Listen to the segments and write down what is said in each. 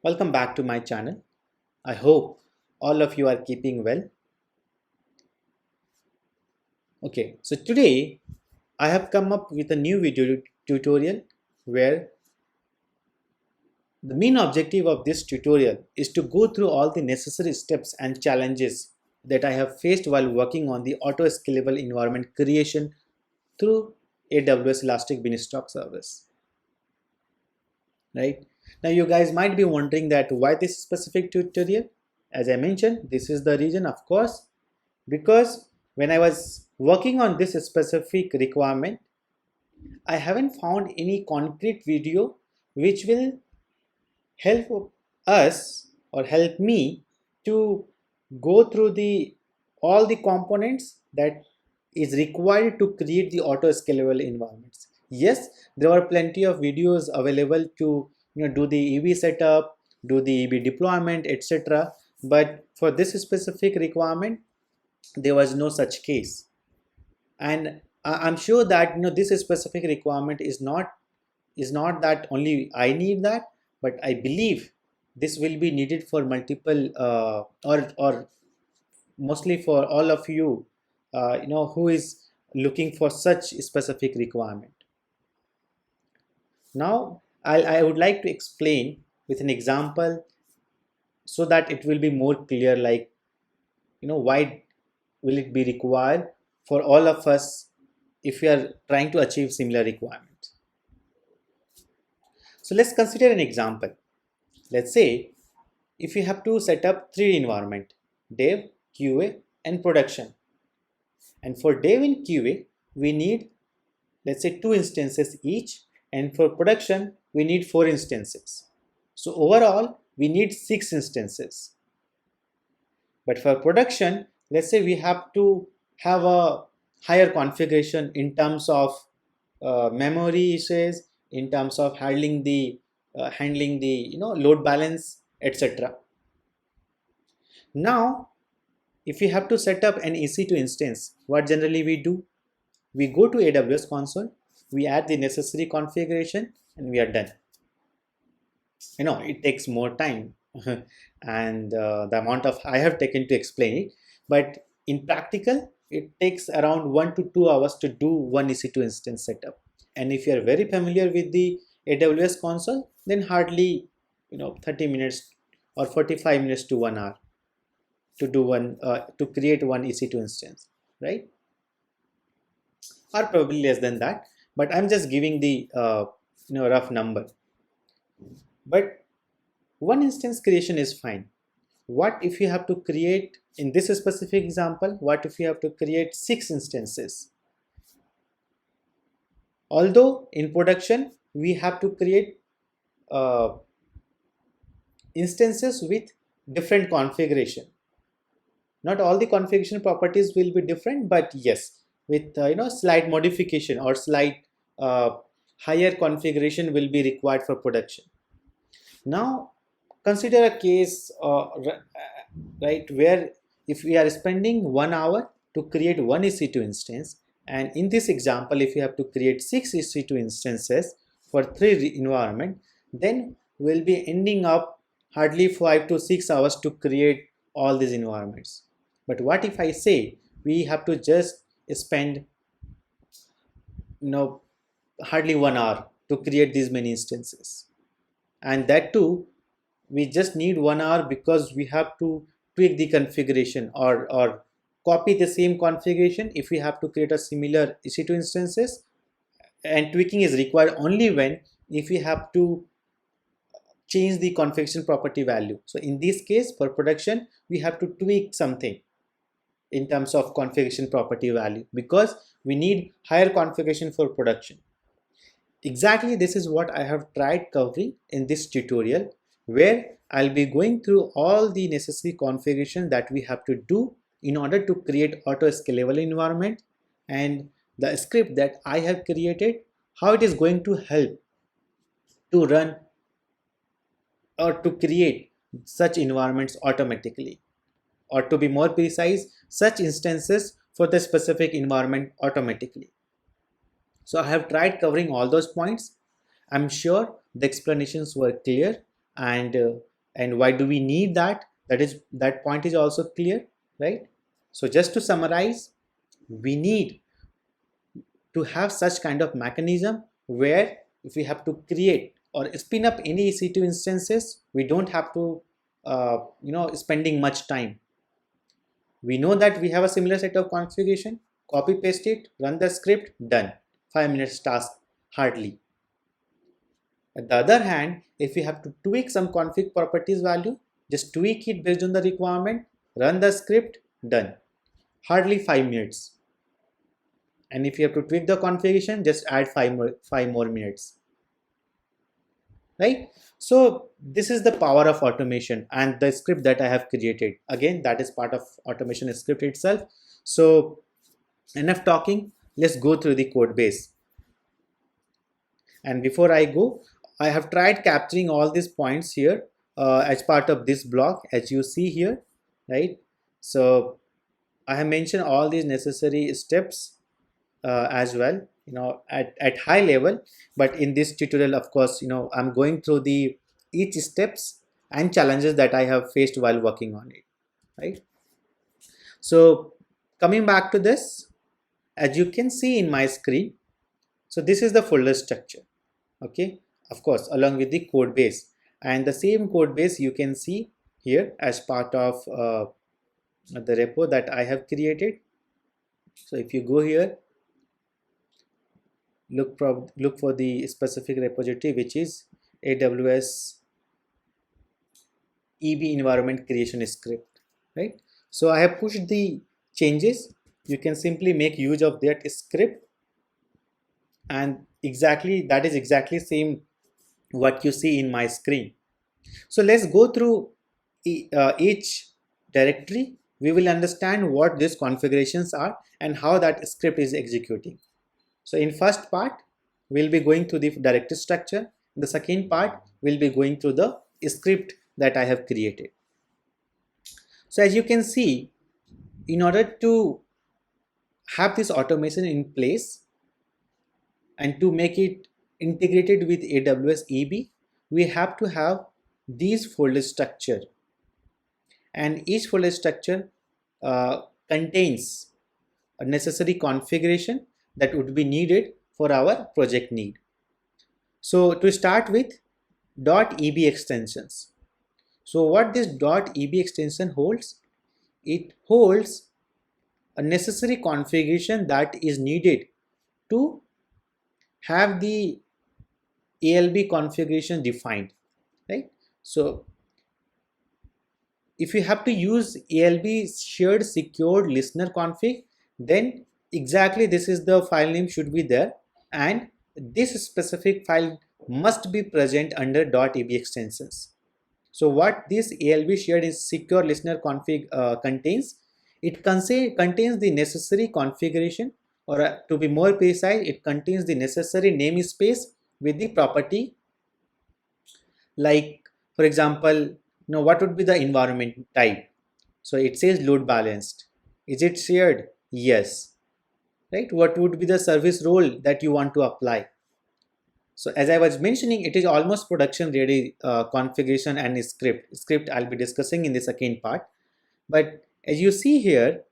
Welcome back to my channel. I hope all of you are keeping well. Okay, so today I have come up with a new video tutorial where the main objective of this tutorial is to go through all the necessary steps and challenges that I have faced while working on the auto-scalable environment creation through AWS Elastic Beanstalk service. Right now, you guys might be wondering that why this specific tutorial. As I mentioned, this is the reason, of course, because when I was working on this specific requirement, I haven't found any concrete video which will help us or help me to go through the all the components that is required to create the auto scalable environments. Yes, there are plenty of videos available to do the EV setup, do the EV deployment, etc. But for this specific requirement, there was no such case. And I'm sure that this specific requirement is not that only I need that, but I believe this will be needed for multiple or mostly for all of you, who is looking for such specific requirement. Now I would like to explain with an example so that it will be more clear, like why will it be required for all of us if we are trying to achieve similar requirements. So let's consider an example. Let's say if you have to set up three environment: dev, QA, and production. And for dev and QA, we need, let's say, 2 instances each, and for production, we need 4 instances. So overall, we need 6 instances. But for production, let's say we have to have a higher configuration in terms of memory uses, in terms of handling the load balance, etc. Now, if we have to set up an EC2 instance, what generally we do? We go to AWS console, we add the necessary configuration, and we are done. It takes more time and the amount of I have taken to explain it, but in practical, it takes around 1 to 2 hours to do one EC2 instance setup. And if you are very familiar with the AWS console, then hardly 30 minutes or 45 minutes to 1 hour to do one to create one EC2 instance, right? Or probably less than that, but I'm just giving the rough number. But one instance creation is fine. What if you have to create, in this specific example, what if you have to create 6 instances? Although in production we have to create instances with different configuration. Not all the configuration properties will be different, but yes, with slight modification or slight higher configuration will be required for production. Now consider a case right, where if we are spending 1 hour to create one EC2 instance, and in this example if you have to create 6 EC2 instances for 3 environment, then we'll be ending up hardly 5 to 6 hours to create all these environments. But what if I say we have to just spend hardly 1 hour to create these many instances, and that too we just need 1 hour because we have to tweak the configuration or copy the same configuration if we have to create a similar EC2 instances, and tweaking is required only when if we have to change the configuration property value. So in this case, for production, we have to tweak something in terms of configuration property value because we need higher configuration for production. Exactly, this is what I have tried covering in this tutorial, where I'll be going through all the necessary configuration that we have to do in order to create auto-scalable environment, and the script that I have created, how it is going to help to run or to create such environments automatically, or to be more precise, such instances for the specific environment automatically. So I have tried covering all those points. I'm sure the explanations were clear, and And why do we need that? That point is also clear, right? So just to summarize, we need to have such kind of mechanism where if we have to create or spin up any EC2 instances, we don't have to spending much time. We know that we have a similar set of configuration, copy paste it, run the script, done. 5 minutes task, hardly. On the other hand, if we have to tweak some config properties value, just tweak it based on the requirement, run the script, done. Hardly 5 minutes. And if you have to tweak the configuration, just add five more minutes. Right? So this is the power of automation and the script that I have created. Again, that is part of automation script itself. So enough talking. Let's go through the code base. And before I go, I have tried capturing all these points here as part of this block, as you see here, right? So I have mentioned all these necessary steps as well, at high level. But in this tutorial, of course, I'm going through the each steps and challenges that I have faced while working on it, right? So coming back to this, as you can see in my screen, so this is the folder structure, okay, of course, along with the code base, and the same code base you can see here as part of the repo that I have created. So if you go here, look for the specific repository, which is AWS EB environment creation script, right? So I have pushed the changes. You can simply make use of that script, and that is exactly same what you see in my screen. So let's go through each directory. We will understand what these configurations are and how that script is executing. So in first part, we'll be going through the directory structure. In the second part, we'll be going through the script that I have created. So as you can see, in order to have this automation in place and to make it integrated with AWS EB, we have to have these folder structure, and each folder structure contains a necessary configuration that would be needed for our project need. So to start with, .eb extensions. So what this .eb extension holds? It holds a necessary configuration that is needed to have the ALB configuration defined, right? So if you have to use ALB shared secured listener config, then exactly this is the file name should be there, and this specific file must be present under .eb extensions. So what this ALB shared is secure listener config contains, it contains the necessary configuration, or to be more precise, it contains the necessary namespace with the property, like for example, what would be the environment type. So it says load balanced. Is it shared? Yes. Right? What would be the service role that you want to apply? So as I was mentioning, it is almost production ready configuration and script I'll be discussing in the second part. But as you see here,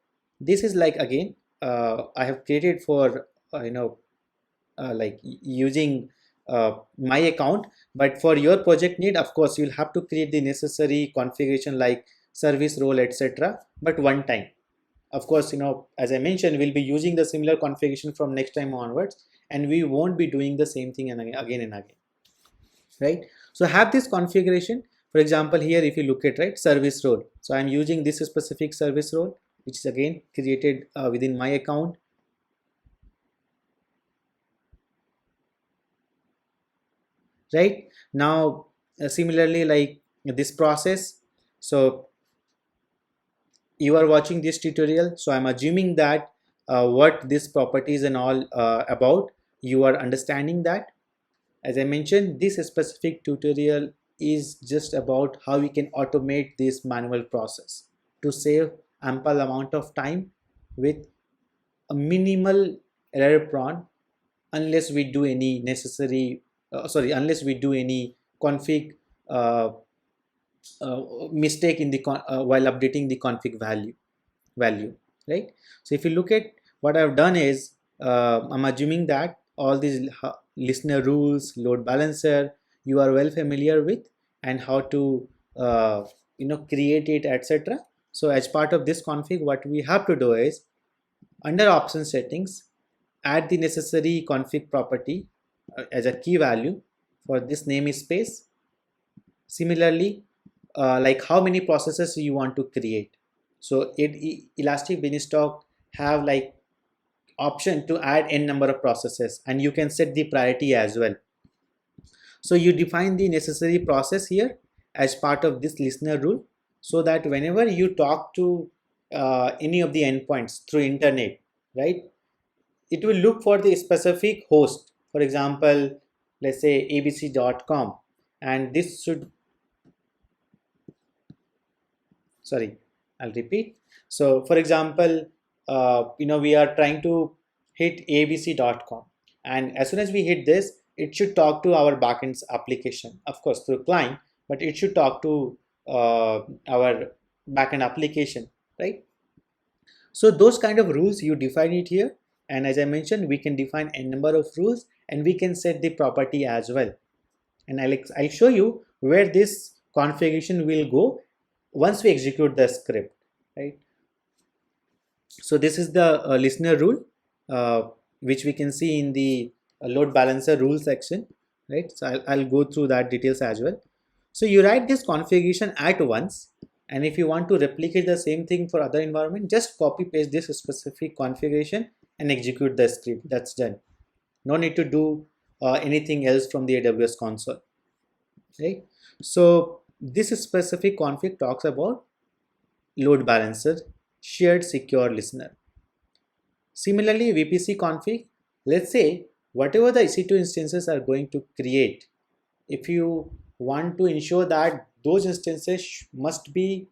this is like, again, I have created for like using my account, but for your project need, of course, you'll have to create the necessary configuration like service role, etc. But one time, of course, as I mentioned, we'll be using the similar configuration from next time onwards, and we won't be doing the same thing and again and again, right? So have this configuration. For example, here if you look at, right, service role, so I'm using this specific service role, which is again created within my account. Right now, similarly, like this process, so you are watching this tutorial, so I'm assuming that what this properties and all about, you are understanding that. As I mentioned, this specific tutorial is just about how we can automate this manual process to save ample amount of time with a minimal error prone, unless we do any necessary unless we do any config mistake in the while updating the config value, right? So if you look at what I've done is, I'm assuming that all these listener rules, load balancer, you are well familiar with, and how to create it, etc. So as part of this config, what we have to do is, under option settings, add the necessary config property as a key value for this namespace. Similarly, like how many processes you want to create. So Elastic Beanstalk have like option to add n number of processes, and you can set the priority as well. So you define the necessary process here as part of this listener rule, so that whenever you talk to any of the endpoints through internet, right, it will look for the specific host. For example, let's say abc.com, and this should, sorry, I'll repeat. So for example, we are trying to hit abc.com, and as soon as we hit this, it should talk to our backend application, of course through client, but it should talk to our backend application, right? So those kind of rules you define it here, and as I mentioned, we can define a number of rules, and we can set the property as well. And I'll show you where this configuration will go once we execute the script, right? So this is the listener rule, which we can see in the load balancer rule section, right? So I'll go through that details as well. So you write this configuration at once, and if you want to replicate the same thing for other environment, just copy paste this specific configuration and execute the script. That's done. No need to do anything else from the AWS console, right? So this specific config talks about load balancer, shared secure listener. Similarly, VPC config, let's say whatever the EC2 instances are going to create, if you want to ensure that those instances must be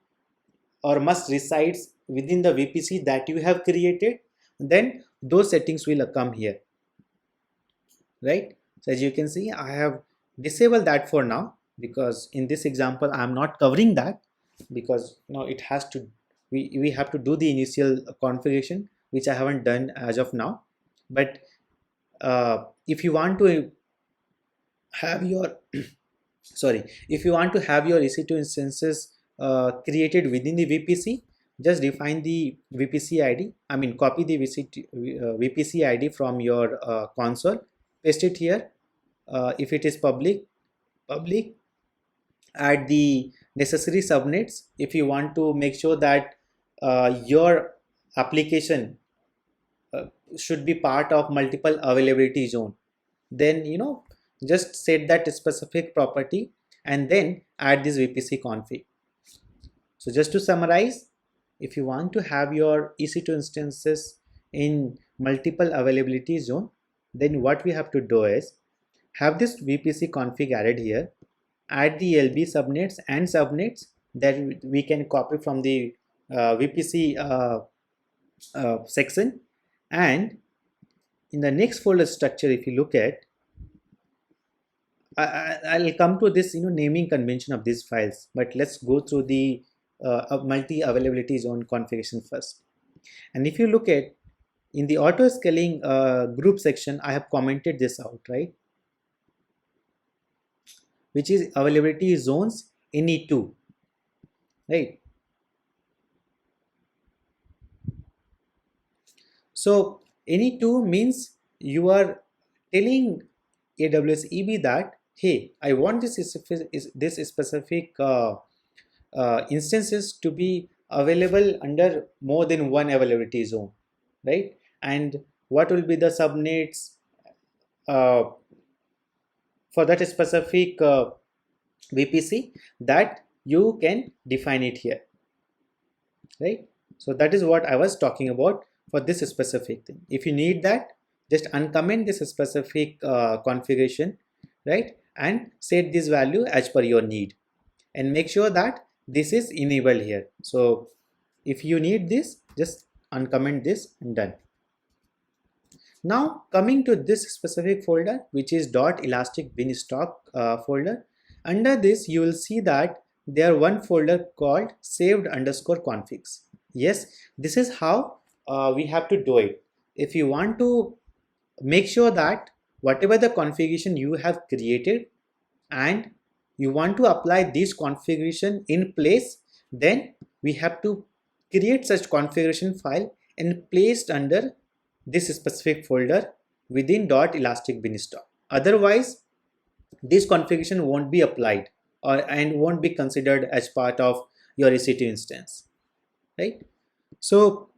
or must reside within the VPC that you have created, then those settings will come here, right? So as you can see, I have disabled that for now, because in this example I am not covering that, because it has to, we have to do the initial configuration, which I haven't done as of now. But if you want to have your sorry, if you want to have your EC2 instances created within the VPC, just define the VPC ID. I mean, copy the VPC ID from your console, paste it here. If it is public, add the necessary subnets. If you want to make sure that your application should be part of multiple availability zone, then just set that specific property and then add this VPC config. So just to summarize, if you want to have your EC2 instances in multiple availability zone, then what we have to do is have this VPC config added here, add the LB subnets and subnets that we can copy from the VPC section, and in the next folder structure, if you look at, I'll come to this naming convention of these files, but let's go through the multi availability zone configuration first. And if you look at in the auto scaling group section, I have commented this out, right, which is availability zones any2, right? So any2 means you are telling AWS EB that, hey, I want this specific instances to be available under more than one availability zone, right? And what will be the subnets for that specific VPC, that you can define it here, right? So that is what I was talking about for this specific thing. If you need that, just uncomment this specific configuration, right, and set this value as per your need, and make sure that this is enabled here. So if you need this, just uncomment this and done. Now coming to this specific folder, which is .elastic beanstalk folder, under this you will see that there one folder called saved underscore configs. Yes, this is how we have to do it. If you want to make sure that whatever the configuration you have created and you want to apply this configuration in place, then we have to create such configuration file and placed under this specific folder within .elastic beanstalk. Otherwise, this configuration won't be applied and won't be considered as part of your EC2 instance, right? So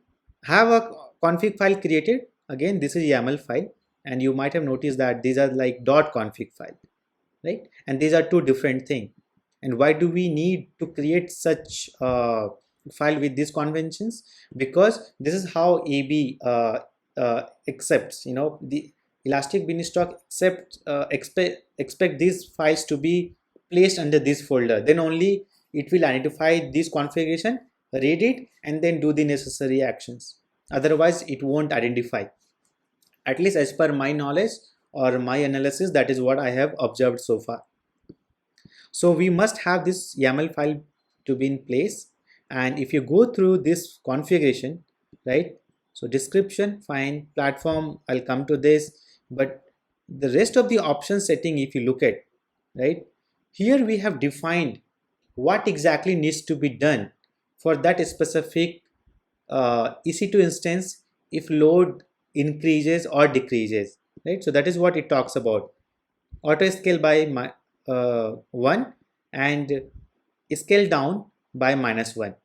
have a config file created. Again, this is YAML file, and you might have noticed that these are like .config file, right? And these are two different things. And why do we need to create such file with these conventions? Because this is how AB accepts, the Elastic Beanstalk expect these files to be placed under this folder. Then only it will identify this configuration, read it, and then do the necessary actions. Otherwise, it won't identify. At least as per my knowledge or my analysis, that is what I have observed so far. So we must have this YAML file to be in place. And if you go through this configuration, right? So description, fine, platform, I'll come to this, but the rest of the option setting, if you look at, right? Here we have defined what exactly needs to be done for that specific EC2 instance if load increases or decreases, right? So that is what it talks about. Auto scale by 1 and scale down by -1.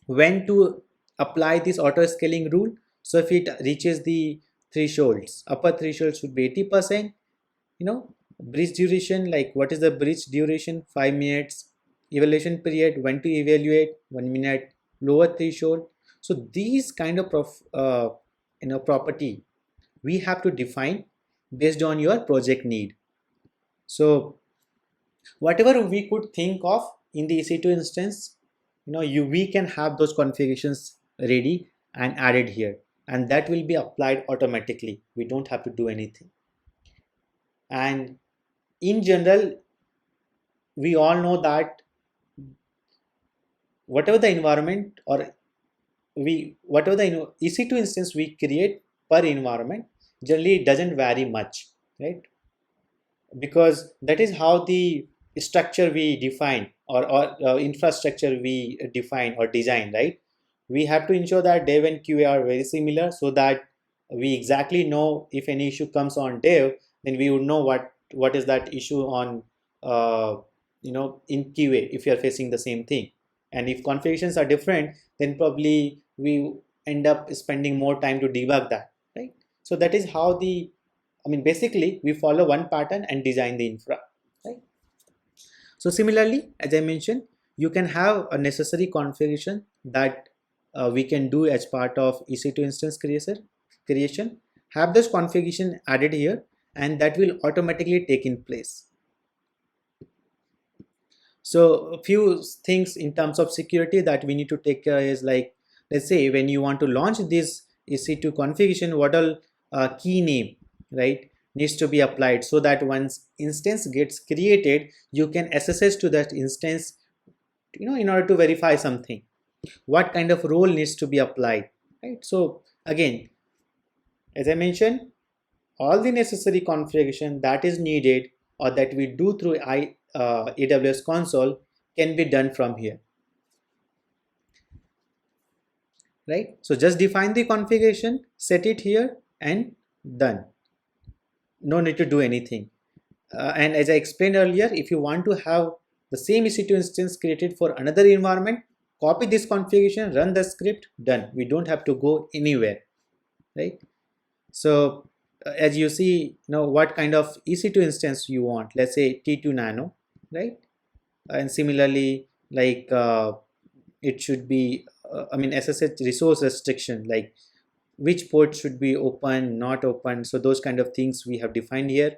When to apply this auto scaling rule? So if it reaches the thresholds, upper threshold should be 80%. Bridge duration, like what is the bridge duration? 5 minutes. Evaluation period, when to evaluate? 1 minute. Lower threshold. So these kind of property we have to define based on your project need. So whatever we could think of in the EC2 instance, we can have those configurations ready and added here, and that will be applied automatically. We don't have to do anything. And in general, we all know that whatever the environment or whatever the EC2 instance we create per environment, generally it doesn't vary much, right? Because that is how the structure we define or infrastructure we define or design, right? We have to ensure that dev and QA are very similar, so that we exactly know if any issue comes on dev, then we would know what is that issue on in QA if you are facing the same thing. And if configurations are different, then probably we end up spending more time to debug that, right? So that is how basically we follow one pattern and design the infra, right? So similarly, as I mentioned, you can have a necessary configuration that we can do as part of EC2 instance creation, have this configuration added here, and that will automatically take in place. So a few things in terms of security that we need to take care is, like, let's say when you want to launch this EC2 configuration, what all key name, right, needs to be applied, so that once instance gets created, you can SSH to that instance, in order to verify something. What kind of role needs to be applied, right? So again, as I mentioned, all the necessary configuration that is needed or that we do through AWS console can be done from here, right? So just define the configuration, set it here, and done. No need to do anything. And as I explained earlier, if you want to have the same EC2 instance created for another environment, copy this configuration, run the script, done. We don't have to go anywhere, right? So as you see, what kind of EC2 instance you want. Let's say T2 Nano, right? And similarly, like it should be SSH resource restriction, like which port should be open, not open. So those kind of things we have defined here,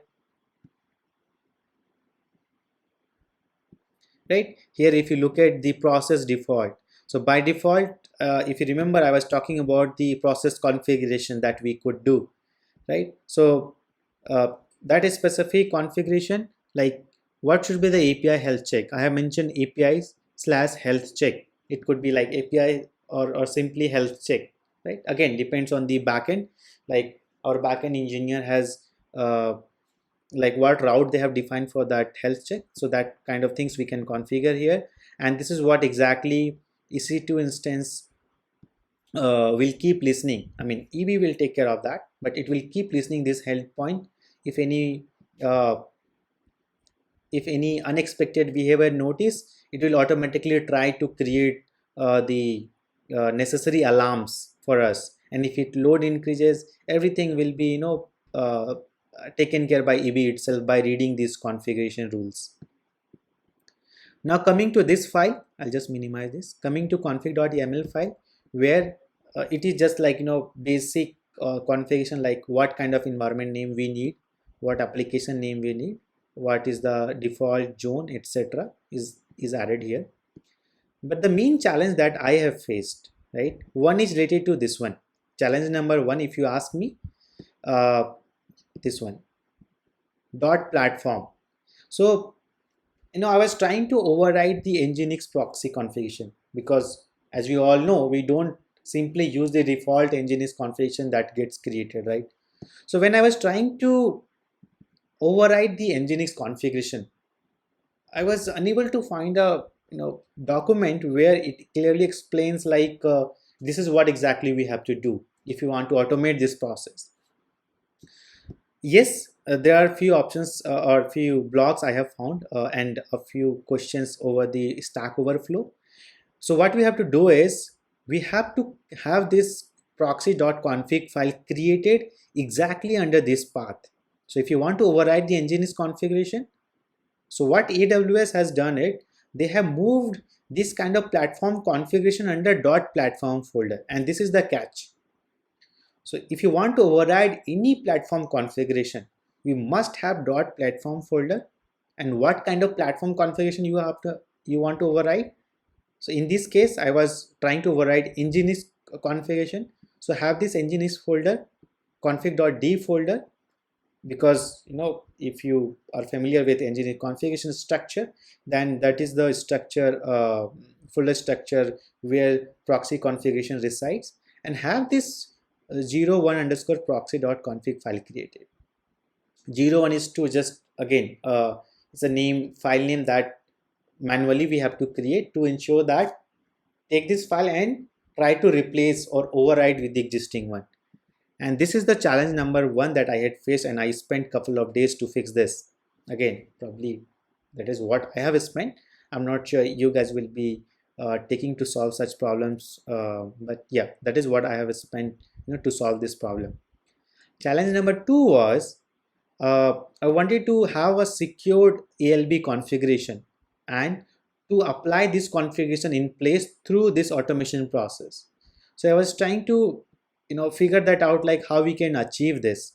right? Here if you look at the process default, so by default, if you remember, I was talking about the process configuration that we could do, right? So that is specific configuration, like what should be the API health check? I have mentioned API slash health check. It could be like API or simply health check, right? Again, depends on the backend. Like our backend engineer has like what route they have defined for that health check. So that kind of things we can configure here. And this is what exactly EC2 instance will keep listening. I mean, EB will take care of that, but it will keep listening this health point. If any uh, if any unexpected behavior notice, it will automatically try to create the necessary alarms for us. And if it load increases, everything will be taken care by EB itself by reading these configuration rules. Now coming to this file, I'll just minimize this. Coming to config.yaml file, where it is just like basic configuration, like what kind of environment name we need, what application name we need, what is the default zone, etc. is added here. But the main challenge that I have faced, right, one is related to this one. Challenge number one, if you ask me, this one, dot platform. So I was trying to override the Nginx proxy configuration, because as we all know, we don't simply use the default Nginx configuration that gets created, right? So when I was trying to override the Nginx configuration, I was unable to find a document where it clearly explains like this is what exactly we have to do if you want to automate this process. Yes, there are a few options or a few blogs I have found and a few questions over the Stack Overflow. So what we have to do is we have to have this proxy.config file created exactly under this path. So if you want to override the Nginx configuration, so what AWS has done it, they have moved this kind of platform configuration under .platform folder, and this is the catch. So if you want to override any platform configuration, you must have .platform folder. And what kind of platform configuration you want to override? So in this case, I was trying to override Nginx configuration. So have this Nginx folder, config.d folder, because if you are familiar with Nginx configuration structure, then that is the structure, folder structure where proxy configuration resides, and have this 01 underscore proxy.config file created. 01 is to just again it's a name, file name that manually we have to create to ensure that take this file and try to replace or override with the existing one. And this is the challenge number one that I had faced, and I spent couple of days to fix this. Again, probably that is what I have spent. I'm not sure you guys will be taking to solve such problems, but yeah, that is what I have spent to solve this problem. Challenge number two was I wanted to have a secured ALB configuration and to apply this configuration in place through this automation process. So I was trying to figure that out, like how we can achieve this.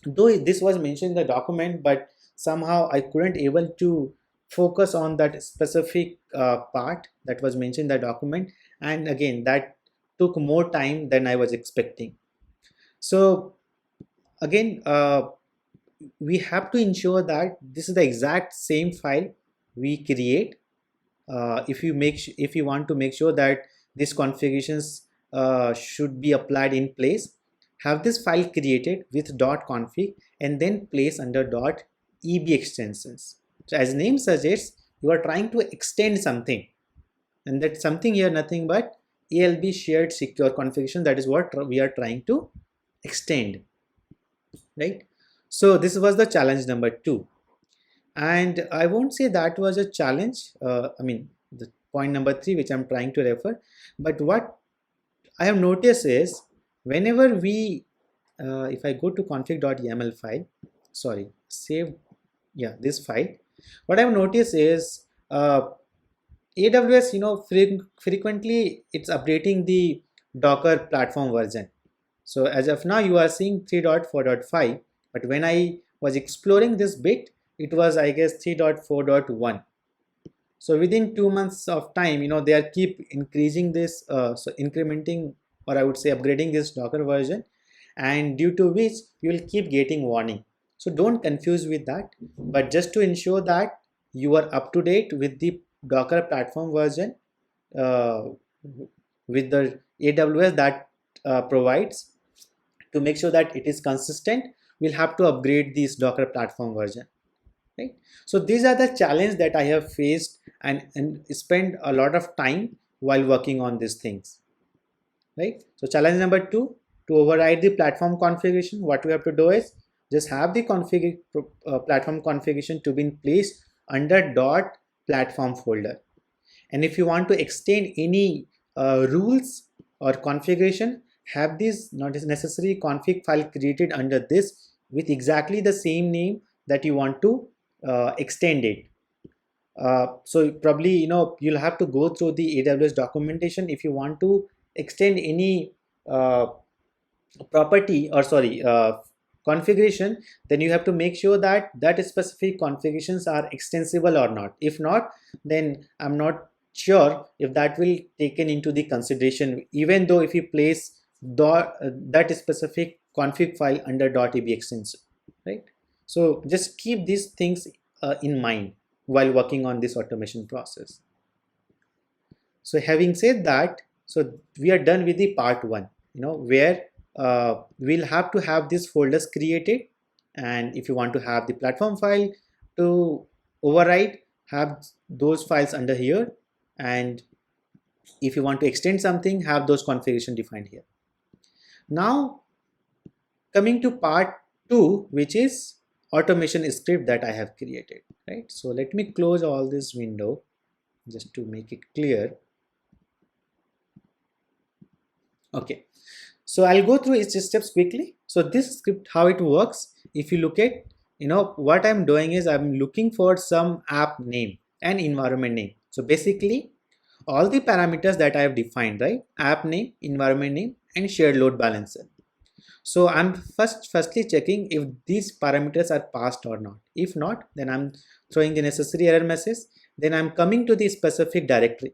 Though this was mentioned in the document, but somehow I couldn't able to focus on that specific part that was mentioned in the document, and again that took more time than I was expecting. So again, we have to ensure that this is the exact same file we create. If you want to make sure that these configurations should be applied in place, have this file created with .config and then place under .eb extensions. So as name suggests, you are trying to extend something, and that something here nothing but ALB shared secure configuration. That is what we are trying to extend, right? So this was the challenge number two, and I won't say that was a challenge. I mean the point number three which I'm trying to refer, but what I have noticed is whenever we if I go to config.yaml file, sorry, save, yeah, this file, what I've noticed is AWS frequently it's updating the Docker platform version. So as of now you are seeing 3.4.5, but when I was exploring this bit, it was I guess 3.4.1. So within 2 months of time, they are keep increasing this, so incrementing, or I would say upgrading this Docker version, and due to which you will keep getting warning. So don't confuse with that, but just to ensure that you are up to date with the Docker platform version, uh, with the AWS that provides, to make sure that it is consistent, we'll have to upgrade this Docker platform version, right? So these are the challenges that I have faced and spent a lot of time while working on these things, right? So challenge number two, to override the platform configuration, what we have to do is just have the platform configuration to be in place under dot platform folder. And if you want to extend any rules or configuration, have this not necessary config file created under this with exactly the same name that you want to extend it. So probably you'll have to go through the AWS documentation if you want to extend any uh, property, or sorry, configuration. Then you have to make sure that that specific configurations are extensible or not. If not, then I'm not sure if that will taken into the consideration, even though if you place that specific config file under .ab extension, right? So just keep these things in mind while working on this automation process. So having said that, so we are done with the part one, where we'll have to have these folders created. And if you want to have the platform file to override, have those files under here. And if you want to extend something, have those configuration defined here. Now coming to part two, which is automation script that I have created, right? So let me close all this window just to make it clear. Okay, so I'll go through each steps quickly. So this script, how it works, if you look at, what I'm doing is I'm looking for some app name and environment name. So basically all the parameters that I have defined, right? App name, environment name, and shared load balancer. So I'm firstly checking if these parameters are passed or not. If not, then I'm throwing the necessary error message. Then I'm coming to the specific directory.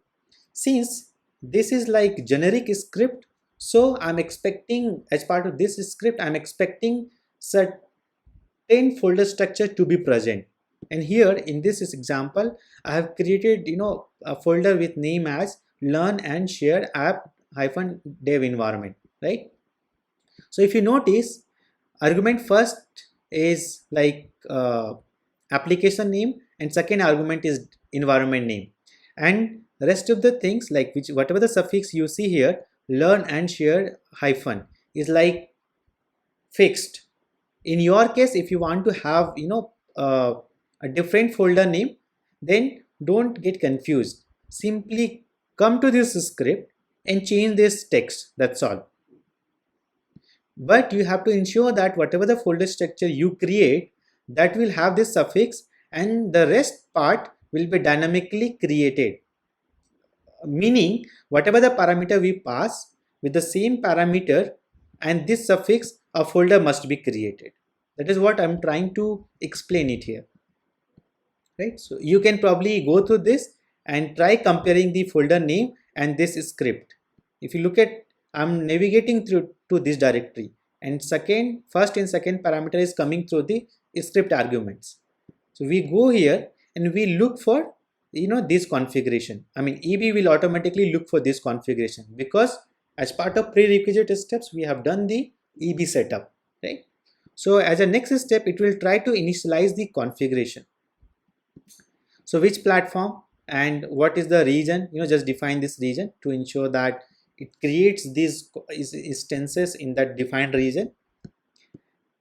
Since this is like generic script, so I'm expecting, as part of this script, I'm expecting certain folder structure to be present. And here in this example, I have created a folder with name as learn and share app -dev environment, right? So if you notice, argument first is like application name, and second argument is environment name, and the rest of the things, like whatever the suffix you see here, learn and share hyphen, is like fixed. In your case, if you want to have a different folder name, then don't get confused. Simply come to this script and change this text. That's all. But you have to ensure that whatever the folder structure you create, that will have this suffix, and the rest part will be dynamically created. Meaning whatever the parameter we pass, with the same parameter and this suffix, a folder must be created. That is what I'm trying to explain it here, right? So you can probably go through this and try comparing the folder name and this script. If you look at, I'm navigating through to this directory, and first and second parameter is coming through the script arguments. So we go here and we look for this configuration. I mean, EB will automatically look for this configuration, because as part of prerequisite steps we have done the EB setup, right? So as a next step, it will try to initialize the configuration. So which platform and what is the region, just define this region to ensure that it creates these instances in that defined region.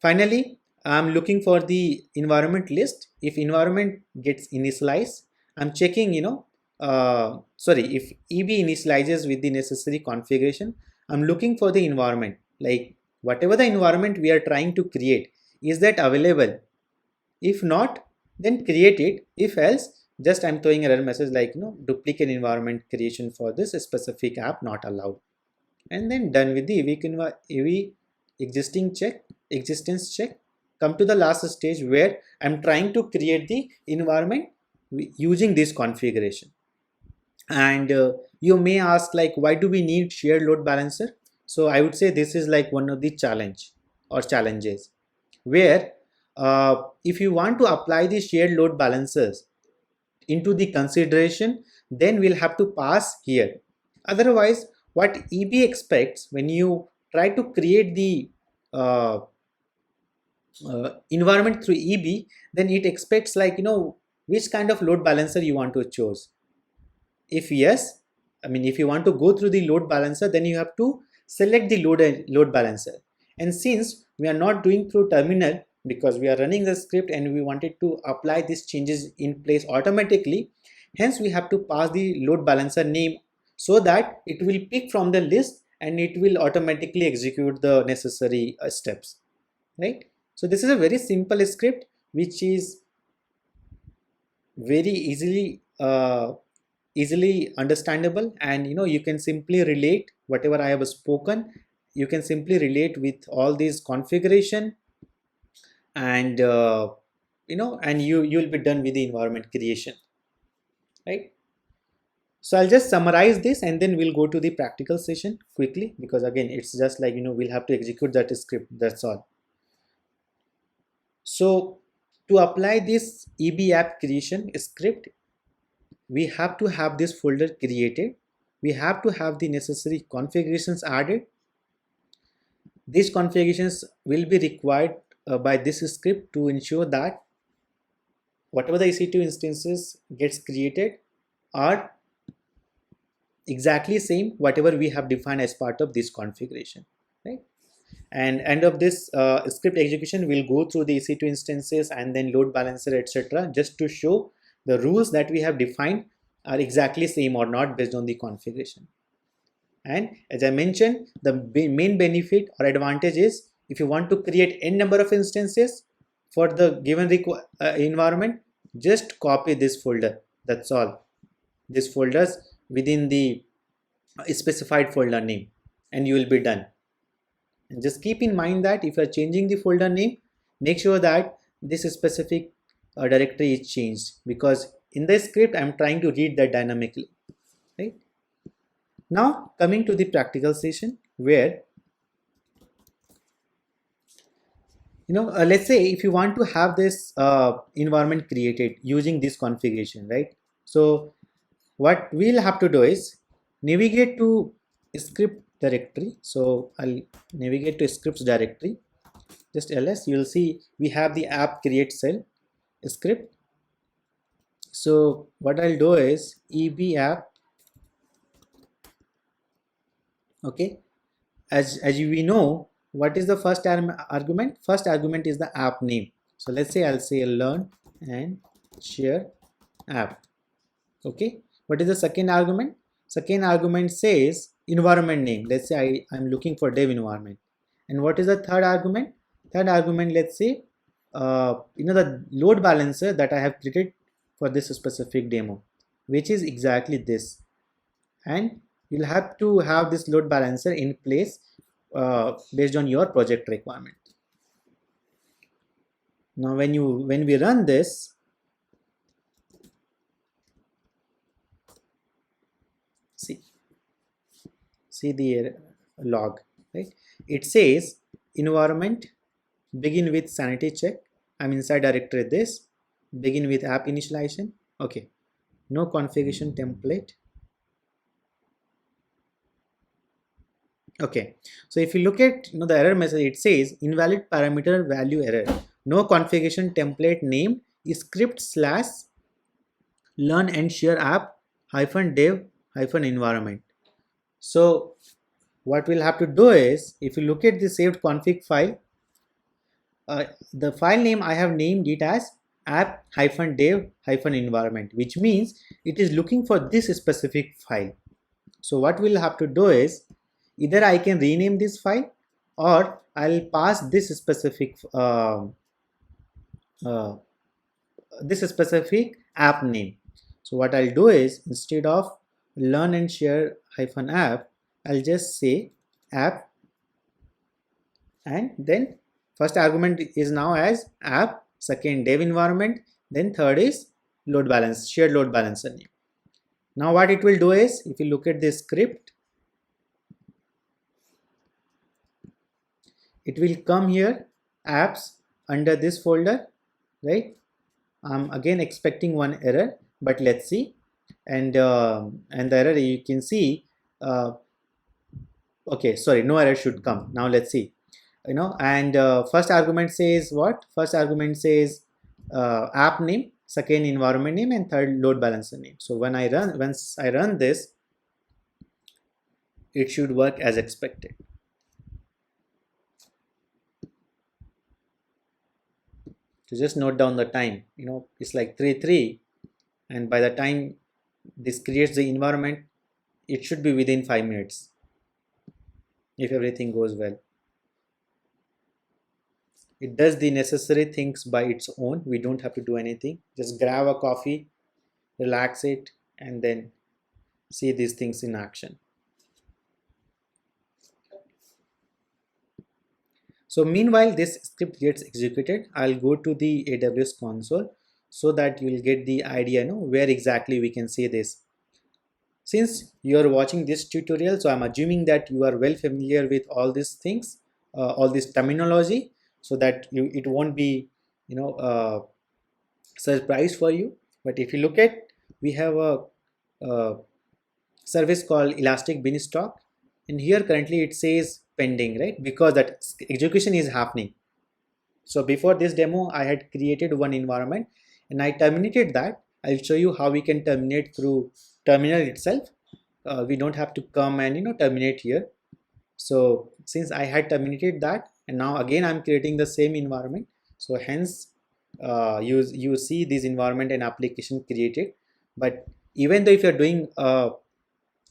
Finally, I'm looking for the environment list. If environment gets initialized, I'm checking, if EB initializes with the necessary configuration, I'm looking for the environment, like whatever the environment we are trying to create, is that available? If not, then create it. If else, just I'm throwing an error message like duplicate environment creation for this specific app not allowed, and then done with the EV existence check. Come to the last stage where I'm trying to create the environment using this configuration. And you may ask, like, why do we need shared load balancer? So I would say this is like one of the challenges, where if you want to apply the shared load balancers into the consideration, then we'll have to pass here. Otherwise, what EB expects when you try to create the environment through EB, then it expects, like, which kind of load balancer you want to choose. If yes, I mean, if you want to go through the load balancer, then you have to select the load balancer. And since we are not doing through terminal, because we are running the script and we wanted to apply these changes in place automatically, hence we have to pass the load balancer name so that it will pick from the list and it will automatically execute the necessary steps, right? So this is a very simple script which is very easily understandable, and you can simply relate whatever I have spoken. You can simply relate with all these configuration, and and you'll be done with the environment creation, right? So I'll just summarize this and then we'll go to the practical session quickly, because again it's just like we'll have to execute that script, that's all. So to apply this EB app creation script, we have to have this folder created, we have to have the necessary configurations added. These configurations will be required by this script to ensure that whatever the EC2 instances gets created are exactly same whatever we have defined as part of this configuration, right? And end of this script execution, we'll go through the EC2 instances and then load balancer, etc., just to show the rules that we have defined are exactly same or not based on the configuration. And as I mentioned, the main benefit or advantage is, if you want to create n number of instances for the given environment, just copy this folder, that's all, these folders within the specified folder name, and you will be done. And just keep in mind that if you are changing the folder name, make sure that this specific directory is changed, because in the script I'm trying to read that dynamically, right? Now coming to the practical session, where let's say if you want to have this environment created using this configuration, right? So what we'll have to do is navigate to script directory. So I'll navigate to scripts directory, just ls. You'll see we have the app create cell script. So what I'll do is eb app, okay. As we know, what is the first argument? First argument is the app name. So let's say I'll say learn and share app, okay. What is the second argument? Second argument says environment name. Let's say I'm looking for dev environment. And what is the third argument? Third argument, let's say the load balancer that I have created for this specific demo, which is exactly this. And you'll have to have this load balancer in place based on your project requirement. Now when we run this, see the log, right? It says environment begin with sanity check. I'm inside directory this, begin with app initialization, okay. No configuration template, okay. So if you look at the error message, it says invalid parameter value error, no configuration template name script / learn and share app -dev -environment. So what we'll have to do is, if you look at the saved config file, the file name I have named it as app -dev -environment, which means it is looking for this specific file. So what we'll have to do is, either I can rename this file or I'll pass this specific app name. So what I'll do is, instead of learn and share -app, I'll just say app, and then first argument is now as app, second dev environment, then third is shared load balancer name. Now what it will do is, if you look at this script, it will come here apps under this folder, right? I'm again expecting one error, but let's see. And the error you can see, okay, sorry, no error should come. Now let's see. And first argument says what? First argument says app name, second environment name, and third load balancer name. So once I run this, it should work as expected. So just note down the time. It's like 3:3, and by the time this creates the environment, it should be within 5 minutes if everything goes well. It does the necessary things by its own. We don't have to do anything. Just grab a coffee, relax it, and then see these things in action. So meanwhile this script gets executed, I'll go to the AWS console so that you'll get the idea where exactly we can see this. Since you are watching this tutorial, so I'm assuming that you are well familiar with all these things, all this terminology, so that it won't be surprise for you. But if you look at, we have a service called Elastic Beanstalk, and here currently it says pending, right? Because that execution is happening. So before this demo, I had created one environment and I terminated that. I'll show you how we can terminate through terminal itself. We don't have to come and terminate here. So since I had terminated that, and now again I'm creating the same environment, so hence you see this environment and application created. But even though if you're doing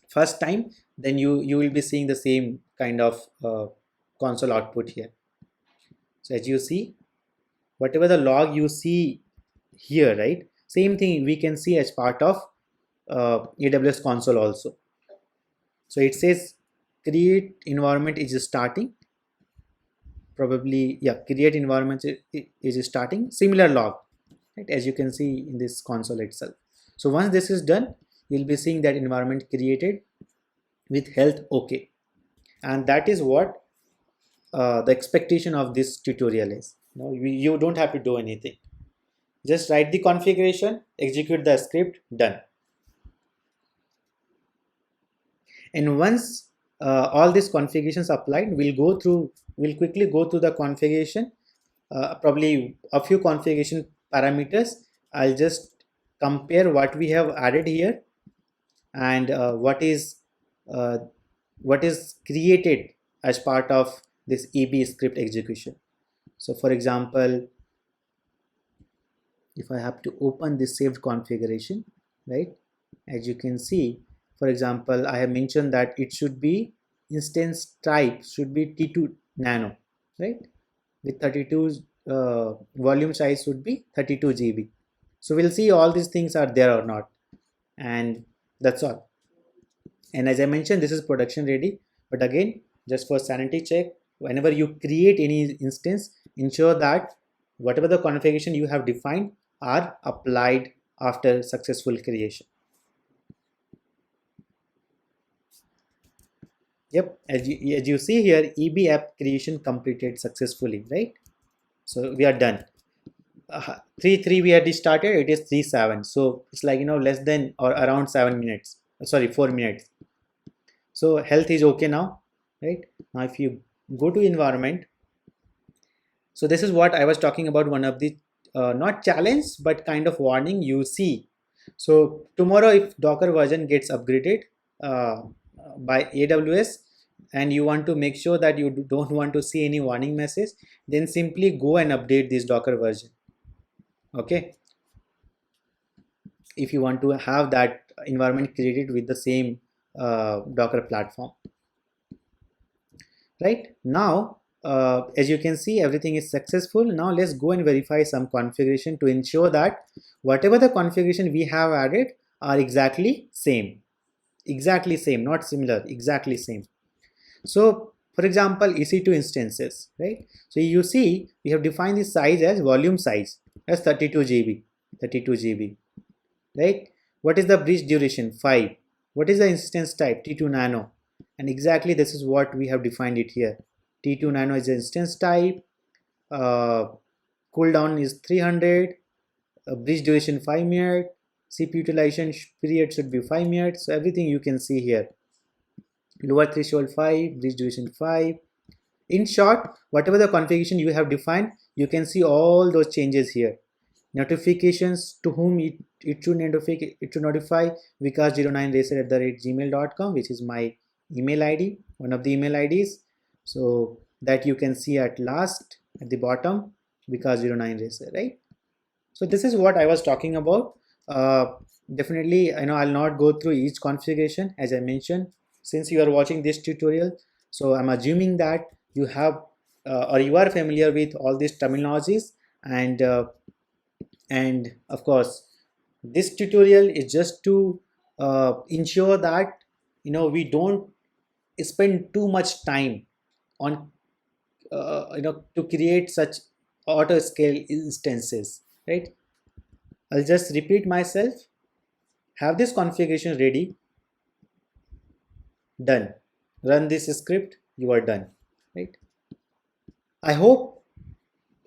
first time, then you will be seeing the same kind of console output here. So as you see, whatever the log you see here, right, same thing we can see as part of AWS console also. So it says create environment is starting, probably, yeah, create environment is starting, similar log, right, as you can see in this console itself. So once this is done, you'll be seeing that environment created with health okay. And that is what the expectation of this tutorial is. You don't have to do anything. Just write the configuration, execute the script, done. And once all these configurations applied, we'll quickly go through the configuration, probably a few configuration parameters. I'll just compare what we have added here and what is created as part of this EB script execution. So for example, if I have to open this saved configuration, right, as you can see, for example, I have mentioned that it should be instance type should be T2 nano, right, with 32 volume size should be 32 GB. So we'll see all these things are there or not, and that's all. And as I mentioned, this is production ready, but again, just for sanity check, whenever you create any instance, ensure that whatever the configuration you have defined are applied after successful creation. Yep, as you see here, EB app creation completed successfully, right? So we are done. 3:3 we had started, it is 3:7, so it's like less than or around 7 minutes, sorry, 4 minutes. So health is okay now, right? Now if you go to environment, so this is what I was talking about, one of the not challenge but kind of warning you see. So tomorrow if Docker version gets upgraded by AWS and you want to make sure that you don't want to see any warning message, then simply go and update this Docker version. Okay, if you want to have that environment created with the same Docker platform. Right now, as you can see, everything is successful. Now let's go and verify some configuration to ensure that whatever the configuration we have added are exactly same, not similar, exactly same. So for example, EC2 instances, right? So you see we have defined the size as volume size as 32 GB, right? What is the bridge duration? 5. What is the instance type? T2 nano. And exactly this is what we have defined it here. T2 nano is the instance type. cooldown is 300, bridge duration 5 minutes, CPU utilization period should be 5 minutes. So everything you can see here. Lower threshold 5, bridge duration 5. In short, whatever the configuration you have defined, you can see all those changes here. Notifications, to whom it should notify vikas09racer@gmail.com, which is my email ID, one of the email IDs. So that you can see at last at the bottom, vikas09racer, right? So this is what I was talking about. Definitely, I'll not go through each configuration as I mentioned. Since you are watching this tutorial, so I'm assuming that you have or you are familiar with all these terminologies, and of course this tutorial is just to ensure that we don't spend too much time on to create such auto scale instances, right? I'll just repeat myself. Have this configuration ready, done. Run this script, you are done, right? I hope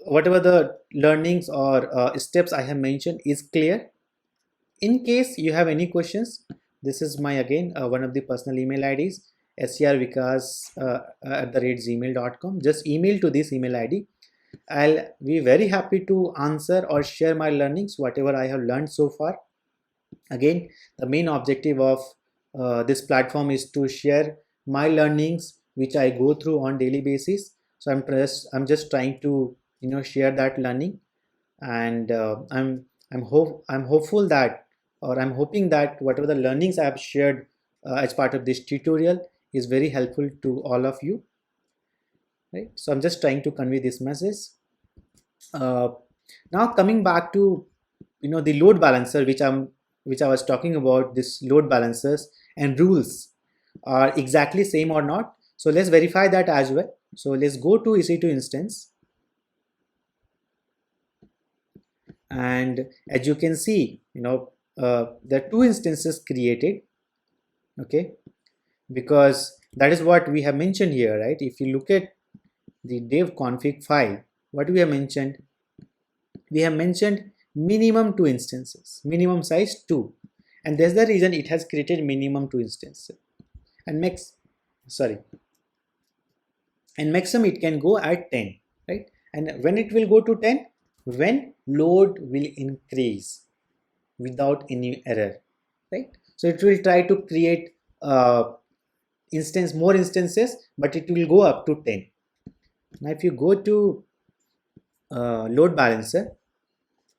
whatever the learnings or steps I have mentioned is clear. In case you have any questions, this is my again one of the personal email IDs, scrvikas@gmail.com. Just email to this email ID. I'll be very happy to answer or share my learnings, whatever I have learned so far. Again, the main objective of this platform is to share my learnings which I go through on daily basis. So I'm just trying to share that learning, and I'm hopeful that, or I'm hoping that whatever the learnings I have shared as part of this tutorial is very helpful to all of you, right? So I'm just trying to convey this message. uh, Now coming back to the load balancer, which I was talking about. This load balancers and rules are exactly same or not. So let's verify that as well. So let's go to EC2 instance, and as you can see, there are two instances created, okay, because that is what we have mentioned here, right? If you look at the dev config file, what we have mentioned, minimum 2 instances, minimum size 2, and that's the reason it has created minimum 2 instances, and maximum it can go at 10, right? And when it will go to 10, when load will increase without any error, right? So it will try to create more instances, but it will go up to 10. Now if you go to load balancer,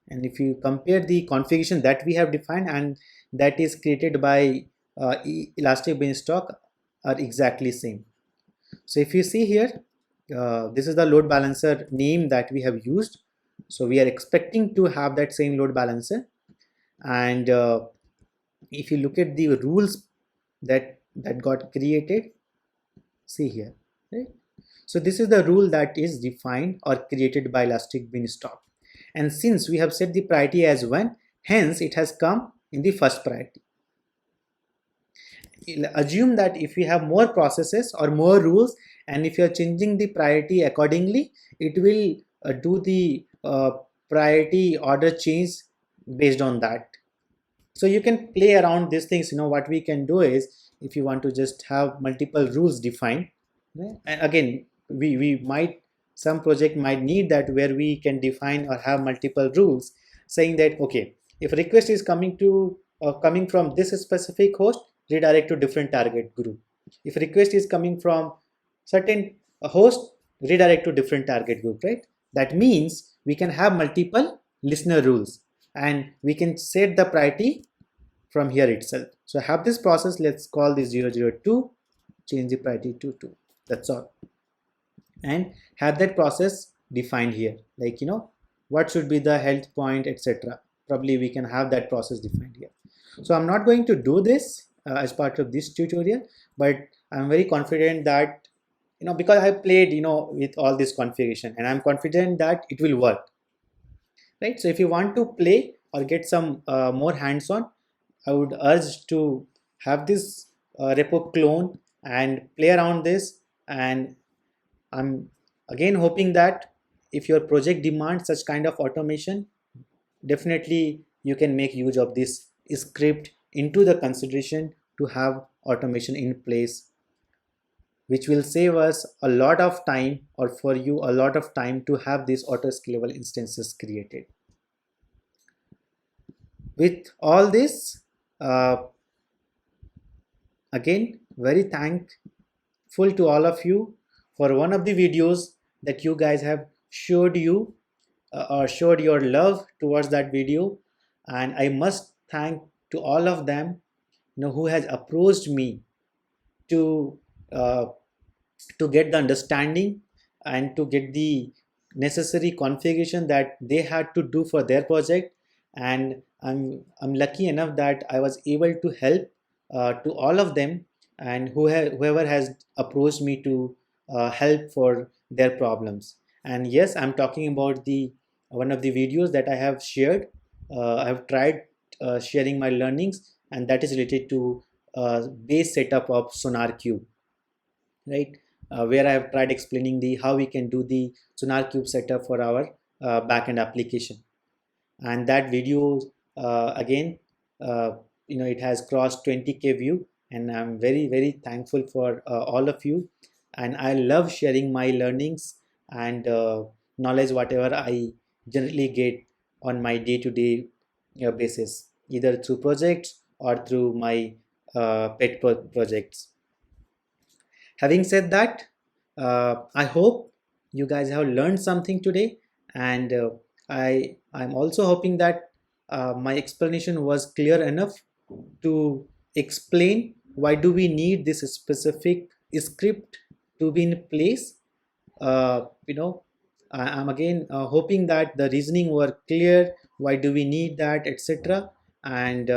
and if you compare the configuration that we have defined and that is created by Elastic Beanstalk, are exactly same. So if you see here, this is the load balancer name that we have used. So we are expecting to have that same load balancer. And if you look at the rules that got created, see here, right? So this is the rule that is defined or created by Elastic Beanstalk. And since we have set the priority as 1, hence it has come in the first priority. Assume that if we have more processes or more rules, and if you are changing the priority accordingly, it will do the priority order change based on that. So you can play around these things. What we can do is, if you want to just have multiple rules defined, right? And again, we might, some project might need that, where we can define or have multiple rules saying that, okay, if request is coming from this specific host, redirect to different target group. If request is coming from certain host, redirect to different target group, right? That means we can have multiple listener rules, and we can set the priority from here itself. So have this process, let's call this 002, change the priority to 2. That's all. And have that process defined here, like what should be the health point, etc. Probably we can have that process defined here. So I'm not going to do this as part of this tutorial, but I'm very confident that because I played with all this configuration, and I'm confident that it will work, right? So if you want to play or get some more hands-on, I would urge to have this repo clone and play around this. And I'm again hoping that if your project demands such kind of automation, definitely you can make use of this script into the consideration to have automation in place, which will save us a lot of time, or for you a lot of time, to have these auto scalable instances created. With all this, again, very thankful to all of you for one of the videos that you guys have showed you or showed your love towards that video. And I must thank to all of them, who has approached me to uh, get the understanding and to get the necessary configuration that they had to do for their project. And I'm lucky enough that I was able to help to all of them, and whoever has approached me to help for their problems. And yes, I'm talking about the one of the videos that I have shared. I have tried sharing my learnings, and that is related to base setup of Sonar Cube, right? Where I have tried explaining the how we can do the Sonar Cube setup for our backend application. And that video, again, uh, it has crossed 20K view, and I'm very thankful for all of you. And I love sharing my learnings and knowledge, whatever I generally get on my day-to-day basis, either through projects or through my pet projects. Having said that, I hope you guys have learned something today, and I'm also hoping that my explanation was clear enough to explain why do we need this specific script to be in place. uh, you know I'm again hoping that the reasoning were clear, why do we need that, etc. And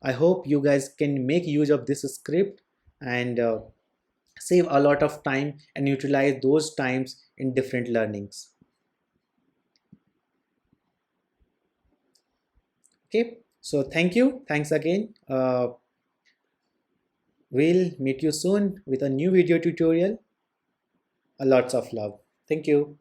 I hope you guys can make use of this script and save a lot of time and utilize those times in different learnings. Okay, so thanks again. We'll meet you soon with a new video tutorial. A lots of love. Thank you.